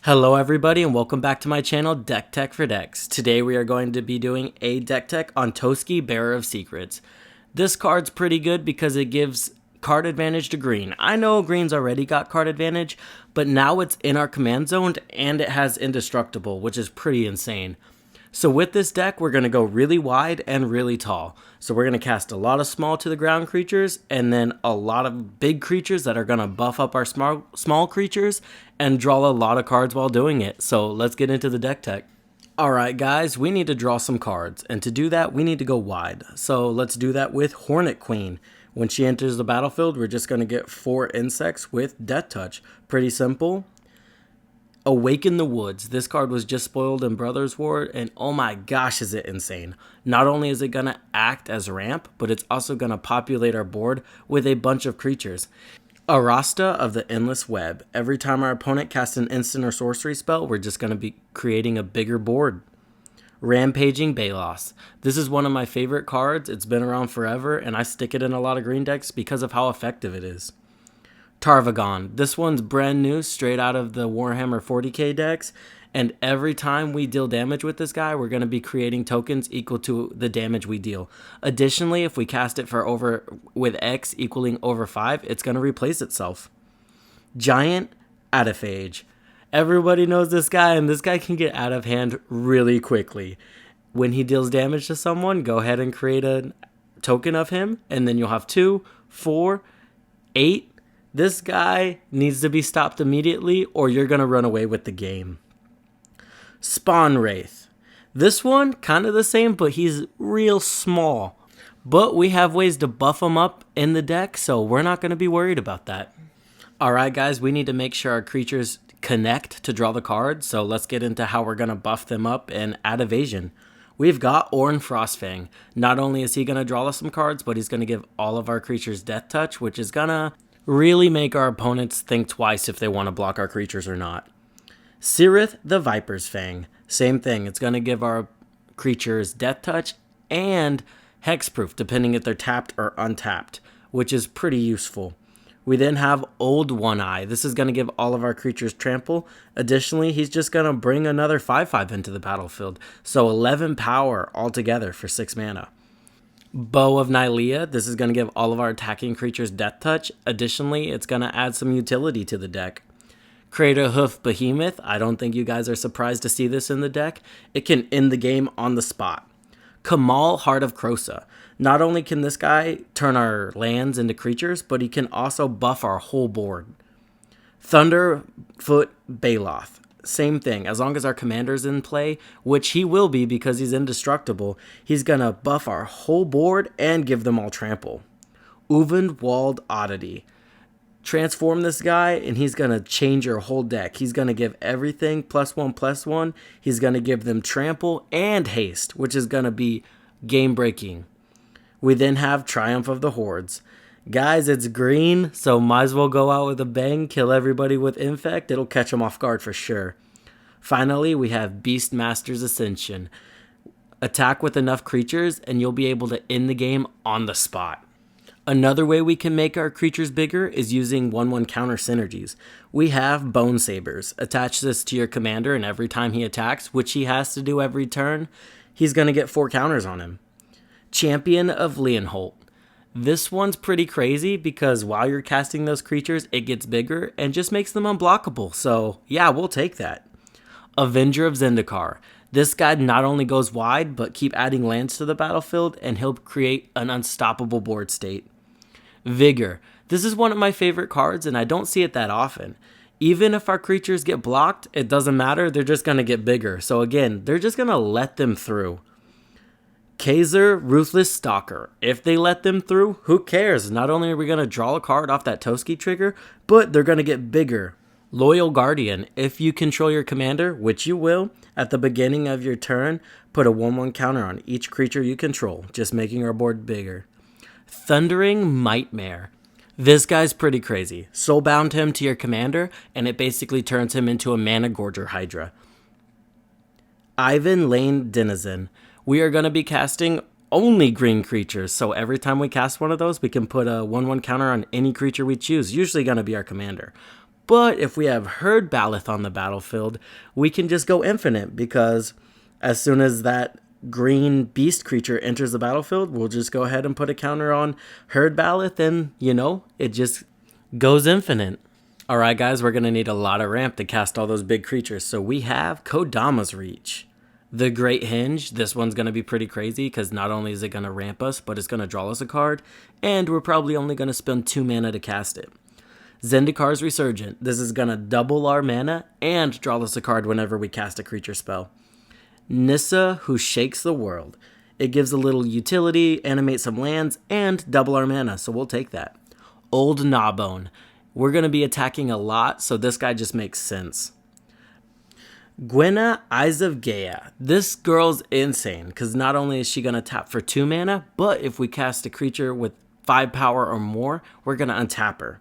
Hello everybody and welcome back to my channel, Deck Tech for Decks. Today we are going to be doing a deck tech on Toski, Bearer of Secrets. This card's pretty good because it gives card advantage to green. I know green's already got card advantage, but now it's in our command zone and it has indestructible, which is pretty insane. So with this deck, we're going to go really wide and really tall. So we're going to cast a lot of small to the ground creatures and then a lot of big creatures that are going to buff up our small creatures and draw a lot of cards while doing it. So let's get into the deck tech. Alright guys, we need to draw some cards, and to do that we need to go wide. So let's do that with Hornet Queen. When she enters the battlefield, we're just going to get 4 insects with Death Touch. Pretty simple. Awaken the Woods. This card was just spoiled in Brothers War, and oh my gosh is it insane. Not only is it going to act as ramp, but it's also going to populate our board with a bunch of creatures. Arasta of the Endless Web. Every time our opponent casts an instant or sorcery spell, we're just going to be creating a bigger board. Rampaging Balos. This is one of my favorite cards. It's been around forever, and I stick it in a lot of green decks because of how effective it is. Tarvagon. This one's brand new, straight out of the Warhammer 40k decks, and every time we deal damage with this guy, we're going to be creating tokens equal to the damage we deal. Additionally, if we cast it with X equaling over 5, it's going to replace itself. Giant Ataphage. Everybody knows this guy, and this guy can get out of hand really quickly. When he deals damage to someone, go ahead and create a token of him, and then you'll have 2, 4, 8. This guy needs to be stopped immediately or you're going to run away with the game. Spawn Wraith. This one, kind of the same, but he's real small. But we have ways to buff him up in the deck, so we're not going to be worried about that. Alright guys, we need to make sure our creatures connect to draw the card, so let's get into how we're going to buff them up and add evasion. We've got Ornn Frostfang. Not only is he going to draw us some cards, but he's going to give all of our creatures Death Touch, which is going to really make our opponents think twice if they want to block our creatures or not. Cirith the Viper's Fang. Same thing. It's going to give our creatures Death Touch and Hexproof, depending if they're tapped or untapped, which is pretty useful. We then have Old One Eye. This is going to give all of our creatures Trample. Additionally, he's just going to bring another 5/5 into the battlefield. So 11 power altogether for 6 mana. Bow of Nylea. This is going to give all of our attacking creatures Death Touch. Additionally, it's going to add some utility to the deck. Crater Hoof Behemoth. I don't think you guys are surprised to see this in the deck. It can end the game on the spot. Kamal, Heart of Krosa. Not only can this guy turn our lands into creatures, but he can also buff our whole board. Thunderfoot Baloth. Same thing. As long as our commander's in play, which he will be because he's indestructible, he's going to buff our whole board and give them all trample. Uvenwald Oddity. Transform this guy and he's going to change your whole deck. He's going to give everything +1/+1. He's going to give them trample and haste, which is going to be game breaking. We then have Triumph of the Hordes. Guys, it's green, so might as well go out with a bang, kill everybody with Infect. It'll catch them off guard for sure. Finally, we have Beastmaster's Ascension. Attack with enough creatures, and you'll be able to end the game on the spot. Another way we can make our creatures bigger is using 1/1 counter synergies. We have Bone Sabers. Attach this to your commander, and every time he attacks, which he has to do every turn, he's going to get 4 counters on him. Champion of Leonholt. This one's pretty crazy because while you're casting those creatures, it gets bigger and just makes them unblockable. So yeah, we'll take that. Avenger of Zendikar. This guy not only goes wide, but keep adding lands to the battlefield and he'll create an unstoppable board state. Vigor. This is one of my favorite cards and I don't see it that often. Even if our creatures get blocked, it doesn't matter. They're just going to get bigger. So again, they're just going to let them through. Kaiser Ruthless Stalker. If they let them through, who cares? Not only are we going to draw a card off that Toski trigger, but they're going to get bigger. Loyal Guardian. If you control your commander, which you will, at the beginning of your turn, put a 1/1 counter on each creature you control, just making our board bigger. Thundering Nightmare. This guy's pretty crazy. Soulbound him to your commander, and it basically turns him into a Mana Gorger Hydra. Ivan Lane Denizen. We are going to be casting only green creatures, so every time we cast one of those, we can put a 1/1 counter on any creature we choose, usually going to be our commander. But if we have Herd Baloth on the battlefield, we can just go infinite, because as soon as that green beast creature enters the battlefield, we'll just go ahead and put a counter on Herd Baloth, and, it just goes infinite. Alright guys, we're going to need a lot of ramp to cast all those big creatures. So we have Kodama's Reach. The Great Hinge, this one's going to be pretty crazy, because not only is it going to ramp us, but it's going to draw us a card, and we're probably only going to spend 2 mana to cast it. Zendikar's Resurgent, this is going to double our mana and draw us a card whenever we cast a creature spell. Nissa, Who Shakes the World, it gives a little utility, animate some lands, and double our mana, so we'll take that. Old Gnawbone, we're going to be attacking a lot, so this guy just makes sense. Gwenna, Eyes of Gaia. This girl's insane, because not only is she going to tap for 2 mana, but if we cast a creature with 5 power or more, we're going to untap her.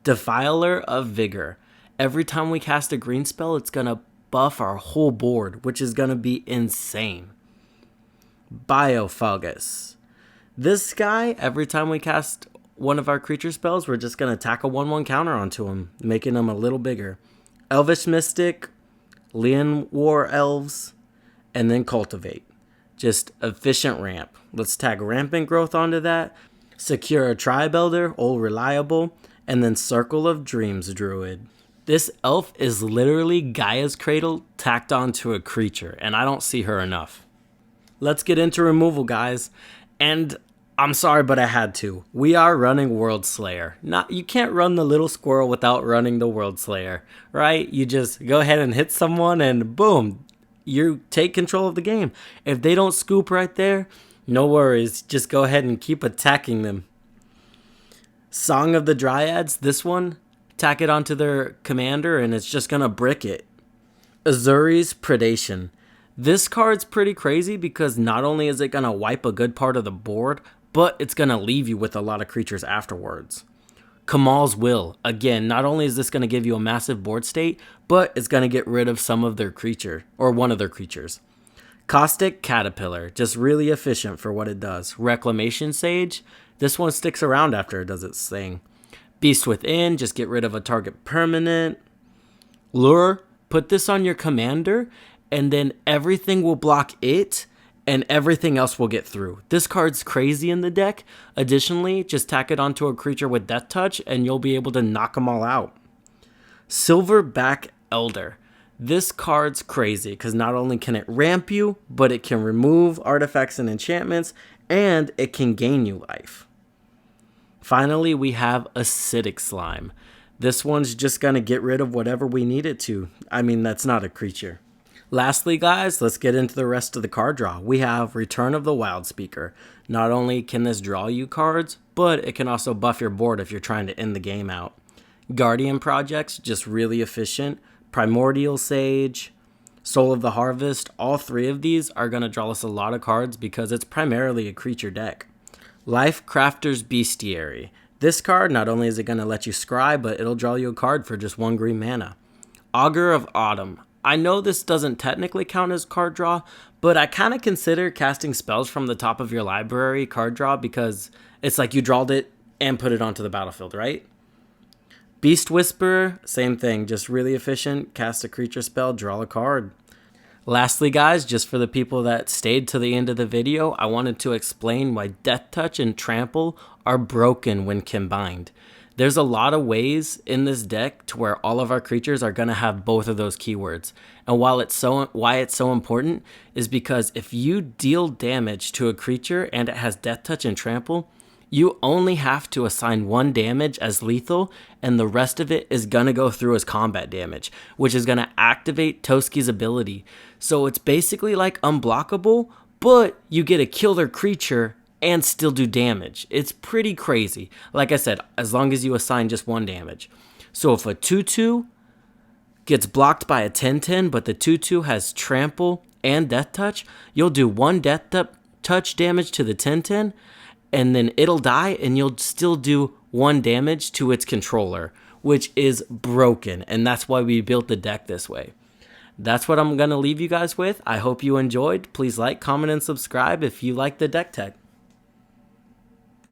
Defiler of Vigor. Every time we cast a green spell, it's going to buff our whole board, which is going to be insane. Biophobus. This guy, every time we cast one of our creature spells, we're just going to tack a 1/1 counter onto him, making him a little bigger. Elvish Mystic, Leon War Elves, and then Cultivate. Just efficient ramp. Let's tag Rampant Growth onto that. Secure a Tribe Elder, Old Reliable, and then Circle of Dreams Druid. This elf is literally Gaia's Cradle tacked onto a creature, and I don't see her enough. Let's get into removal, guys. And I'm sorry, but I had to. We are running World Slayer. You can't run the little squirrel without running the World Slayer, right? You just go ahead and hit someone and boom, you take control of the game. If they don't scoop right there, no worries. Just go ahead and keep attacking them. Song of the Dryads, this one, tack it onto their commander and it's just going to brick it. Azuri's Predation. This card's pretty crazy because not only is it going to wipe a good part of the board, but it's going to leave you with a lot of creatures afterwards. Kamal's Will. Again, not only is this going to give you a massive board state, but it's going to get rid of some of their creature, or one of their creatures. Caustic Caterpillar. Just really efficient for what it does. Reclamation Sage. This one sticks around after it does its thing. Beast Within. Just get rid of a target permanent. Lure. Put this on your commander, and then everything will block it, and everything else will get through. This card's crazy in the deck. Additionally, just tack it onto a creature with Death Touch, and you'll be able to knock them all out. Silverback Elder. This card's crazy, because not only can it ramp you, but it can remove artifacts and enchantments, and it can gain you life. Finally, we have Acidic Slime. This one's just going to get rid of whatever we need it to. I mean, that's not a creature. Lastly, guys, let's get into the rest of the card draw. We have Return of the Wild Speaker. Not only can this draw you cards, but it can also buff your board if you're trying to end the game out. Guardian Projects, just really efficient. Primordial Sage, Soul of the Harvest, all three of these are going to draw us a lot of cards because it's primarily a creature deck. Life Crafter's Bestiary. This card, not only is it going to let you scry, but it'll draw you a card for just 1 green mana. Augur of Autumn. I know this doesn't technically count as card draw, but I kind of consider casting spells from the top of your library card draw because it's like you drawed it and put it onto the battlefield, right? Beast Whisperer, same thing, just really efficient. Cast a creature spell, draw a card. Lastly, guys, just for the people that stayed to the end of the video, I wanted to explain why Death Touch and Trample are broken when combined. There's a lot of ways in this deck to where all of our creatures are going to have both of those keywords. And why it's so important is because if you deal damage to a creature and it has Death Touch and Trample, you only have to assign 1 damage as lethal, and the rest of it is going to go through as combat damage, which is going to activate Toski's ability. So it's basically like unblockable, but you get to kill their creature and still do damage. It's pretty crazy. Like I said, as long as you assign just 1 damage. So if a 2/2 gets blocked by a 10/10, but the 2/2 has Trample and Death Touch, you'll do 1 Death Touch damage to the 10/10, and then it'll die, and you'll still do 1 damage to its controller, which is broken, and that's why we built the deck this way. That's what I'm going to leave you guys with. I hope you enjoyed. Please like, comment, and subscribe if you like the deck tech.